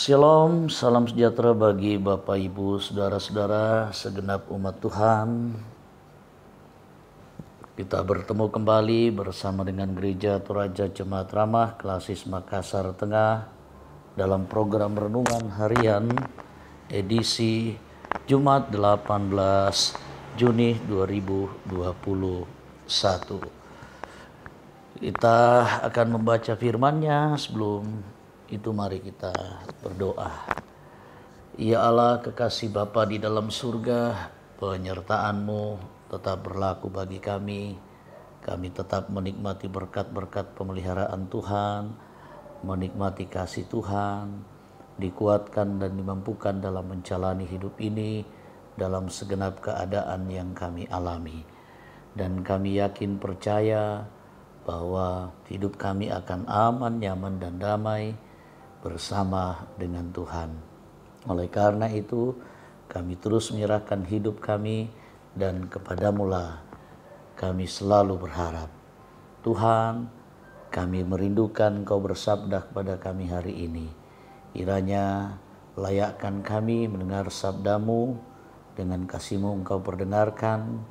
Shalom, salam sejahtera bagi Bapak Ibu, saudara-saudara, segenap umat Tuhan. Kita bertemu kembali bersama dengan Gereja Toraja Jemaat Ramah Klasis Makassar Tengah dalam program Renungan Harian edisi Jumat 18 Juni 2021. Kita akan membaca firman-Nya. Sebelum itu mari kita berdoa. Ya Allah, kekasih Bapa di dalam surga, penyertaan-Mu tetap berlaku bagi kami. Kami tetap menikmati berkat-berkat pemeliharaan Tuhan, menikmati kasih Tuhan, dikuatkan dan dimampukan dalam menjalani hidup ini dalam segenap keadaan yang kami alami. Dan kami yakin percaya bahwa hidup kami akan aman, nyaman, dan damai bersama dengan Tuhan. Oleh karena itu, kami terus menyerahkan hidup kami dan kepadamu-lah kami selalu berharap. Tuhan, kami merindukan Engkau bersabda kepada kami hari ini. Kiranya layakkan kami mendengar sabda-Mu, dengan kasih-Mu Engkau perdengarkan,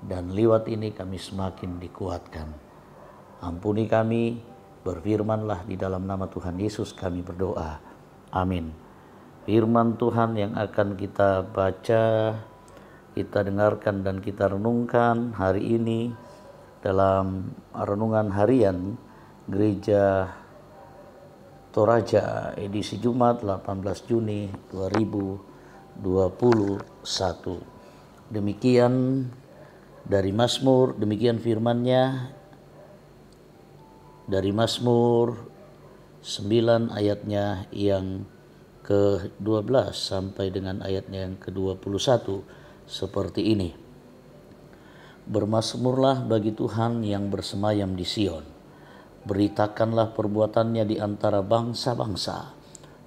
dan lewat ini kami semakin dikuatkan. Ampuni kami, berfirmanlah di dalam nama Tuhan Yesus kami berdoa. Amin. Firman Tuhan yang akan kita baca, kita dengarkan dan kita renungkan hari ini dalam renungan harian Gereja Toraja edisi Jumat 18 Juni 2021. Demikian dari Mazmur, demikian firman-Nya dari Mazmur 9 ayatnya yang ke-12 sampai dengan ayatnya yang ke-21 seperti ini. Bermazmurlah bagi Tuhan yang bersemayam di Sion. Beritakanlah perbuatannya di antara bangsa-bangsa,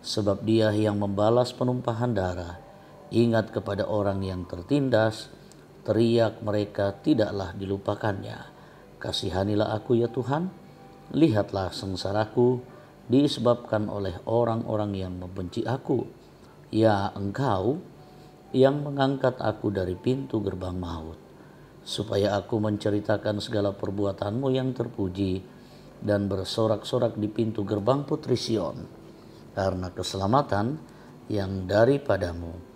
sebab Dia yang membalas penumpahan darah. Ingat kepada orang yang tertindas, teriak mereka tidaklah dilupakannya. Kasihanilah aku ya Tuhan, lihatlah sengsaraku disebabkan oleh orang-orang yang membenci aku. Ya Engkau yang mengangkat aku dari pintu gerbang maut, supaya aku menceritakan segala perbuatan-Mu yang terpuji dan bersorak-sorak di pintu gerbang Putri Sion, karena keselamatan yang daripada-Mu.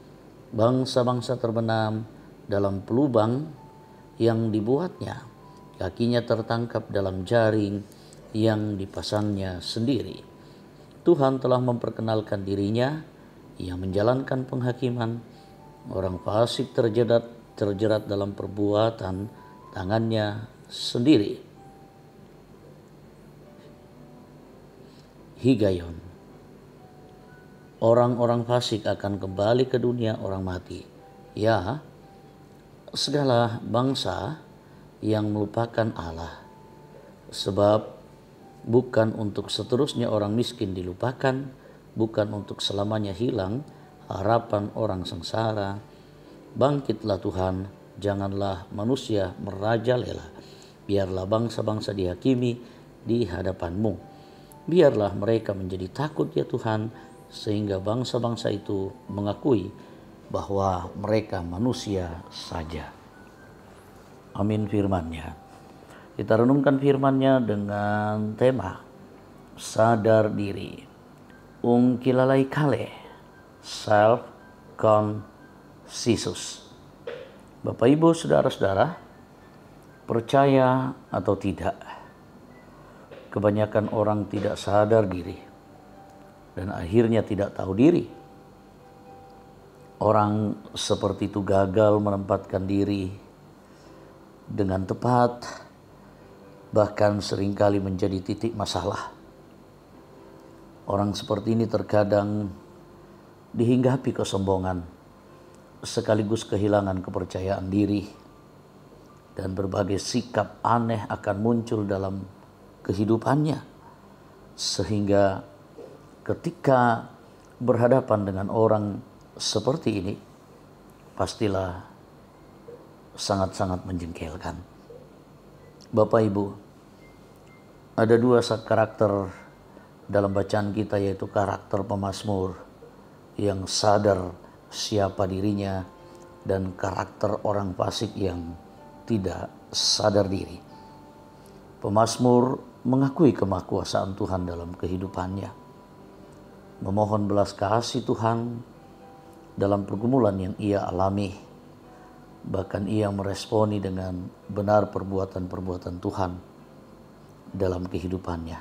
Bangsa-bangsa terbenam dalam pelubang yang dibuatnya, kakinya tertangkap dalam jaring yang dipasangnya sendiri. Tuhan telah memperkenalkan dirinya, Ia menjalankan penghakiman. Orang fasik terjerat dalam perbuatan tangannya sendiri. Higayon. Orang-orang fasik akan kembali ke dunia orang mati. Ya, segala bangsa yang melupakan Allah. Sebab bukan untuk seterusnya orang miskin dilupakan, bukan untuk selamanya hilang harapan orang sengsara. Bangkitlah Tuhan, janganlah manusia merajalela. Biarlah bangsa-bangsa dihakimi di hadapan-Mu. Biarlah mereka menjadi takut ya Tuhan, sehingga bangsa-bangsa itu mengakui bahwa mereka manusia saja. Amin firman-Nya. Kita renungkan firman-Nya dengan tema sadar diri. Ungkilalai kale, self conscious. Bapak Ibu, saudara-saudara, percaya atau tidak, kebanyakan orang tidak sadar diri dan akhirnya tidak tahu diri. Orang seperti itu gagal menempatkan diri dengan tepat, bahkan seringkali menjadi titik masalah. Orang seperti ini terkadang dihinggapi kesombongan, sekaligus kehilangan kepercayaan diri, dan berbagai sikap aneh akan muncul dalam kehidupannya, sehingga ketika berhadapan dengan orang seperti ini, pastilah sangat-sangat menjengkelkan. Bapak Ibu, ada dua karakter dalam bacaan kita, yaitu karakter pemazmur yang sadar siapa dirinya dan karakter orang fasik yang tidak sadar diri. Pemazmur mengakui kemahakuasaan Tuhan dalam kehidupannya, memohon belas kasih Tuhan dalam pergumulan yang ia alami. Bahkan ia meresponi dengan benar perbuatan-perbuatan Tuhan dalam kehidupannya.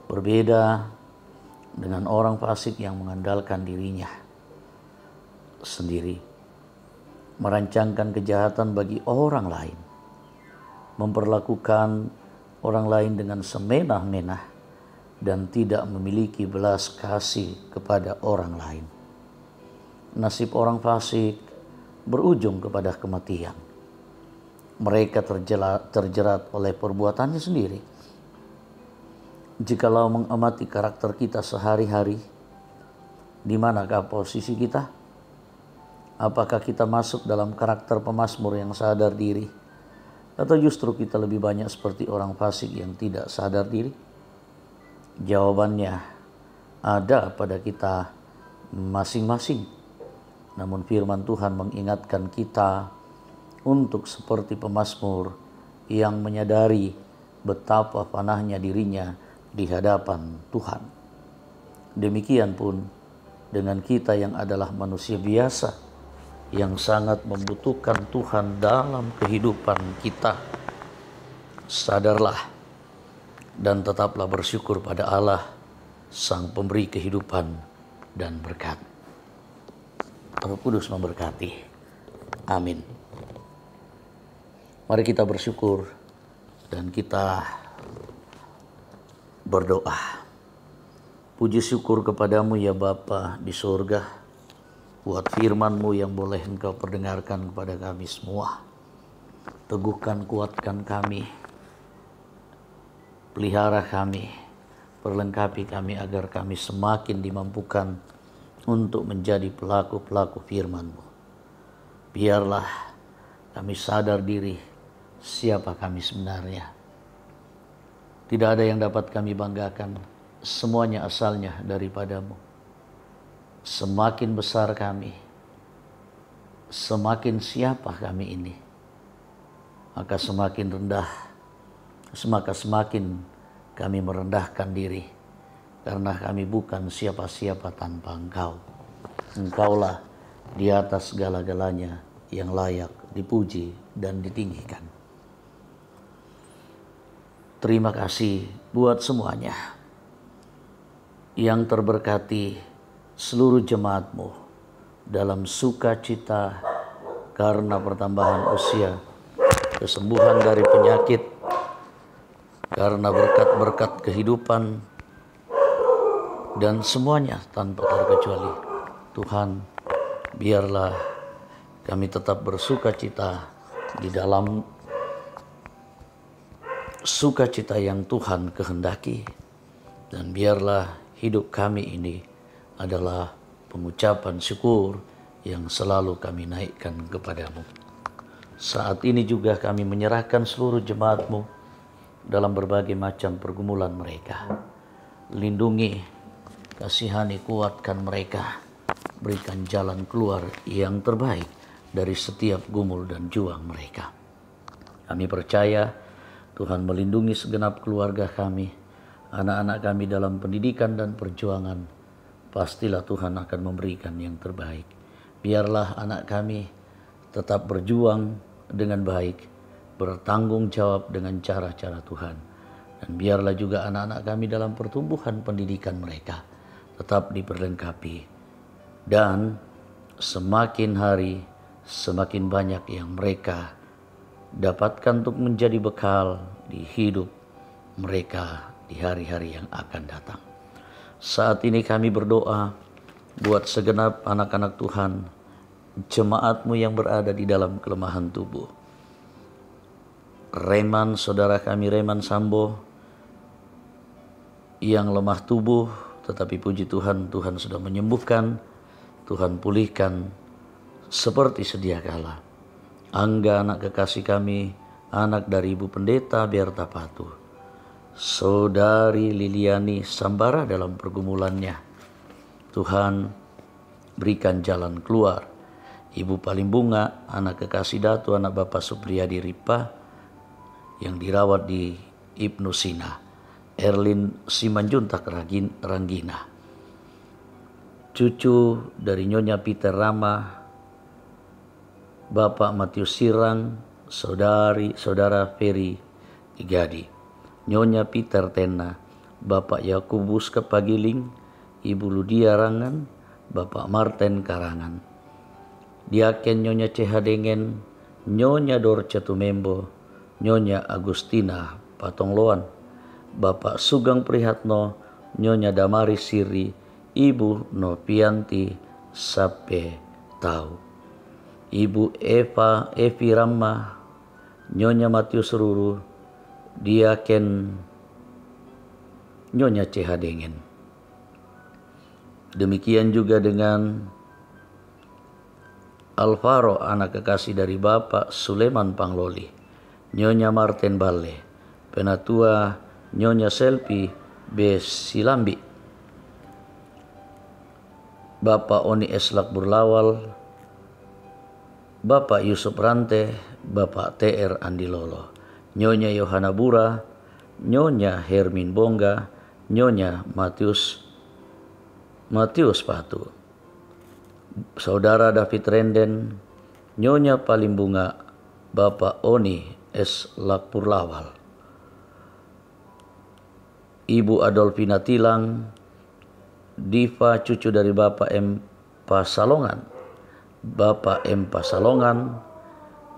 Berbeda dengan orang fasik yang mengandalkan dirinya sendiri, merancangkan kejahatan bagi orang lain, memperlakukan orang lain dengan semenah-menah, dan tidak memiliki belas kasih kepada orang lain. Nasib orang fasik berujung kepada kematian. Mereka terjerat oleh perbuatannya sendiri. Jikalau mengamati karakter kita sehari-hari, di manakah posisi kita? Apakah kita masuk dalam karakter pemazmur yang sadar diri, atau justru kita lebih banyak seperti orang fasik yang tidak sadar diri? Jawabannya ada pada kita masing-masing. Namun firman Tuhan mengingatkan kita untuk seperti pemazmur yang menyadari betapa panahnya dirinya di hadapan Tuhan. Demikian pun dengan kita yang adalah manusia biasa yang sangat membutuhkan Tuhan dalam kehidupan kita. Sadarlah dan tetaplah bersyukur pada Allah, Sang Pemberi kehidupan dan berkat. Roh Kudus memberkati. Amin. Mari kita bersyukur dan kita berdoa. Puji syukur kepadamu ya Bapa di surga, buat firman-Mu yang boleh Engkau perdengarkan kepada kami semua. Teguhkan, kuatkan kami, pelihara kami, perlengkapi kami agar kami semakin dimampukan untuk menjadi pelaku-pelaku firman-Mu. Biarlah kami sadar diri siapa kami sebenarnya. Tidak ada yang dapat kami banggakan, semuanya asalnya daripada-Mu. Semakin besar kami, semakin siapa kami ini, maka semakin rendah, maka semakin kami merendahkan diri, karena kami bukan siapa-siapa tanpa Engkau. Engkaulah di atas segala-galanya yang layak dipuji dan ditinggikan. Terima kasih buat semuanya yang terberkati seluruh jemaat-Mu dalam sukacita karena pertambahan usia, kesembuhan dari penyakit, karena berkat-berkat kehidupan, dan semuanya tanpa terkecuali. Tuhan, biarlah kami tetap bersukacita di dalam sukacita yang Tuhan kehendaki, dan biarlah hidup kami ini adalah pengucapan syukur yang selalu kami naikkan kepadamu. Saat ini juga kami menyerahkan seluruh jemaat-Mu dalam berbagai macam pergumulan mereka. Lindungi, kasihani, kuatkan mereka, berikan jalan keluar yang terbaik dari setiap gumul dan juang mereka. Kami percaya Tuhan melindungi segenap keluarga kami, anak-anak kami dalam pendidikan dan perjuangan. Pastilah Tuhan akan memberikan yang terbaik. Biarlah anak kami tetap berjuang dengan baik, bertanggung jawab dengan cara-cara Tuhan. Dan biarlah juga anak-anak kami dalam pertumbuhan pendidikan mereka tetap diperlengkapi. Dan semakin hari, semakin banyak yang mereka dapatkan untuk menjadi bekal di hidup mereka di hari-hari yang akan datang. Saat ini kami berdoa buat segenap anak-anak Tuhan, jemaat-Mu yang berada di dalam kelemahan tubuh. Reman, saudara kami Reman Sambo yang lemah tubuh, tetapi puji Tuhan, Tuhan sudah menyembuhkan, Tuhan pulihkan seperti sedia kala. Angga, anak kekasih kami, anak dari Ibu Pendeta Berta Patuh. Saudari Liliani Sambara dalam pergumulannya, Tuhan berikan jalan keluar. Ibu Palimbunga, anak kekasih Datu, anak Bapak Supriyadi Ripa yang dirawat di Ibnu Sina. Erlin Simanjuntak Ranggina, cucu dari Nyonya Peter Rama, Bapak Matius Sirang, saudara Ferry Igadi, Nyonya Peter Tena, Bapak Yakubus Kepagiling, Ibu Ludia Rangan, Bapak Martin Karangan, Diaken Nyonya Cehadengen, Nyonya Dorce Tumembo, Nyonya Agustina Patongloan, Bapak Sugeng Prihatno, Nyonya Damari Siri, Ibu Novianti Sape Tau, Ibu Evi Rama, Nyonya Matius Ruru, Diaken Nyonya Cehadengen. Demikian juga dengan Alvaro, anak kekasih dari Bapak Suleman Pangloli, Nyonya Martin Balle, Penatua Nyonya Selvi B. Silambi, Bapak Oni Eslak Burlawal, Bapak Yusuf Rante, Bapak TR Andi Lolo, Nyonya Yohana Bura, Nyonya Hermin Bongga, Nyonya Matius Patu, Saudara David Renden, Nyonya Palimbunga, Bapak Oni S. Lakpurlawal, Ibu Adolfina Tilang, Diva cucu dari Bapak M. Pasalongan, Bapak M. Pasalongan,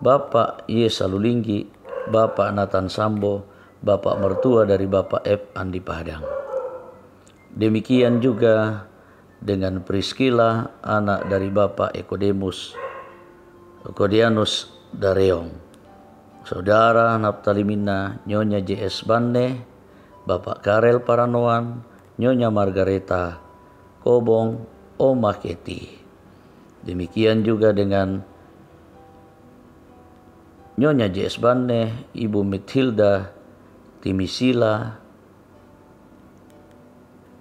Bapak Y. Salulinggi, Bapak Nathan Sambo, Bapak mertua dari Bapak F. Andi Padang. Demikian juga dengan Priscilla, anak dari Bapak Ekodianus Dareong, Saudara Naftali Mina, Nyonya JS Bane, Bapak Karel Paranoan, Nyonya Margareta Kobong, Oma Keti. Demikian juga dengan Nyonya JS Bane, Ibu Mithilda Timisila,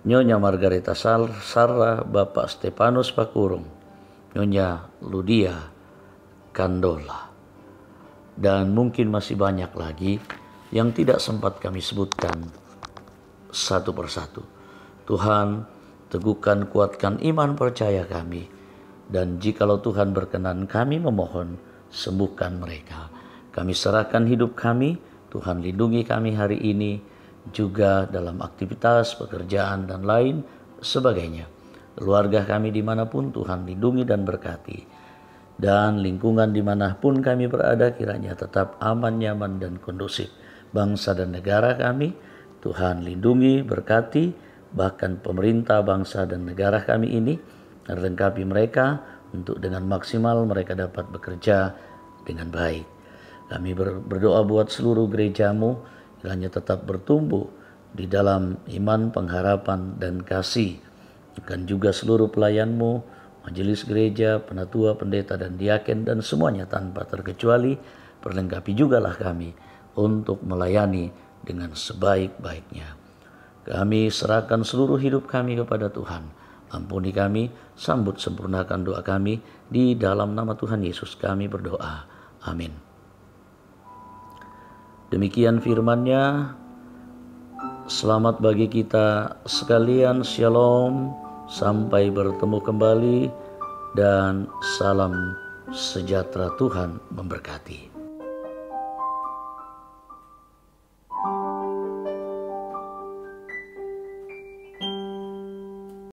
Nyonya Margareta Sarra, Bapak Stefanus Pakurung, Nyonya Ludia Kandola, dan mungkin masih banyak lagi yang tidak sempat kami sebutkan satu persatu. Tuhan, teguhkan, kuatkan iman percaya kami, dan jikalau Tuhan berkenan, kami memohon sembuhkan mereka. Kami serahkan hidup kami, Tuhan lindungi kami hari ini, juga dalam aktivitas, pekerjaan, dan lain sebagainya. Keluarga kami dimanapun Tuhan lindungi dan berkati. Dan lingkungan dimanapun kami berada kiranya tetap aman, nyaman, dan kondusif. Bangsa dan negara kami Tuhan lindungi, berkati, bahkan pemerintah bangsa dan negara kami ini, lengkapi mereka untuk dengan maksimal mereka dapat bekerja dengan baik. Kami berdoa buat seluruh gerejamu, kiranya tetap bertumbuh di dalam iman, pengharapan, dan kasih. Dan juga seluruh pelayanmu, majelis gereja, penatua, pendeta, dan diaken, dan semuanya tanpa terkecuali, perlengkapi jugalah kami untuk melayani dengan sebaik-baiknya. Kami serahkan seluruh hidup kami kepada Tuhan. Ampuni kami, sambut sempurnakan doa kami, di dalam nama Tuhan Yesus kami berdoa. Amin. Demikian firman-Nya. Selamat bagi kita sekalian. Shalom. Sampai bertemu kembali. Dan salam sejahtera Tuhan memberkati.